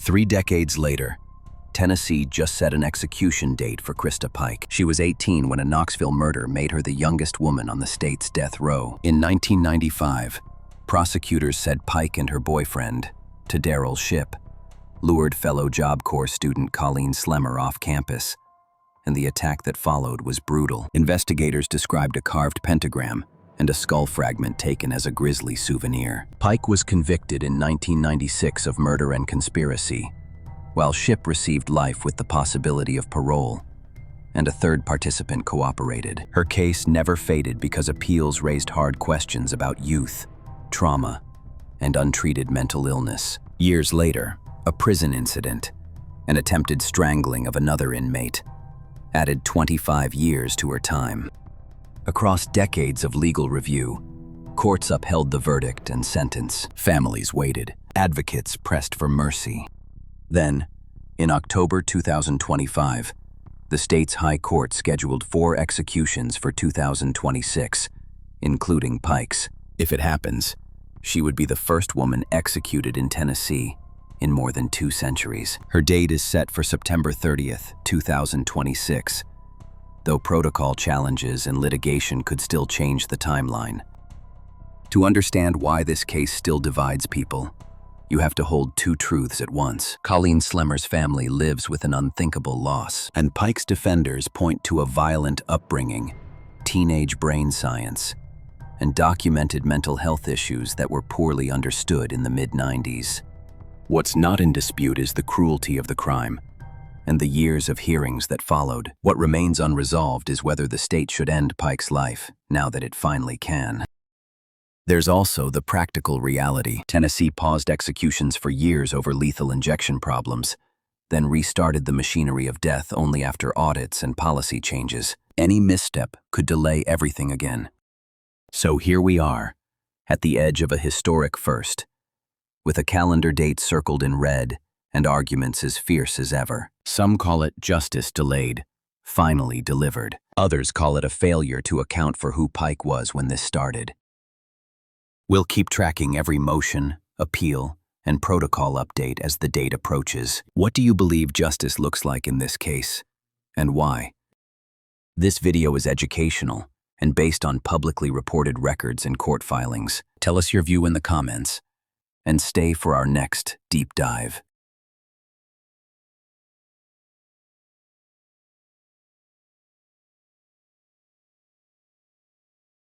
3 decades later, Tennessee just set an execution date for Christa Pike. She was 18 when a Knoxville murder made her the youngest woman on the state's death row. In 1995, prosecutors said Pike and her boyfriend, Tadaryl Shipp, lured fellow Job Corps student Colleen Slemmer off campus, and the attack that followed was brutal. Investigators described a carved pentagram and a skull fragment taken as a grisly souvenir. Pike was convicted in 1996 of murder and conspiracy, while Shipp received life with the possibility of parole, and a third participant cooperated. Her case never faded because appeals raised hard questions about youth, trauma, and untreated mental illness. Years later, a prison incident, an attempted strangling of another inmate, added 25 years to her time. Across decades of legal review, courts upheld the verdict and sentence. Families waited. Advocates pressed for mercy. Then, in October 2025, the state's High Court scheduled 4 executions for 2026, including Pike's. If it happens, she would be the first woman executed in Tennessee in more than 2 centuries. Her date is set for September 30th, 2026, though protocol challenges and litigation could still change the timeline. To understand why this case still divides people, you have to hold 2 truths at once. Colleen Slemmer's family lives with an unthinkable loss, and Pike's defenders point to a violent upbringing, teenage brain science, and documented mental health issues that were poorly understood in the mid-90s. What's not in dispute is the cruelty of the crime and the years of hearings that followed. What remains unresolved is whether the state should end Pike's life, now that it finally can. There's also the practical reality. Tennessee paused executions for years over lethal injection problems, then restarted the machinery of death only after audits and policy changes. Any misstep could delay everything again. So here we are, at the edge of a historic first, with a calendar date circled in red and arguments as fierce as ever. Some call it justice delayed, finally delivered. Others call it a failure to account for who Pike was when this started. We'll keep tracking every motion, appeal, and protocol update as the date approaches. What do you believe justice looks like in this case, and why? This video is educational and based on publicly reported records and court filings. Tell us your view in the comments, and stay for our next deep dive.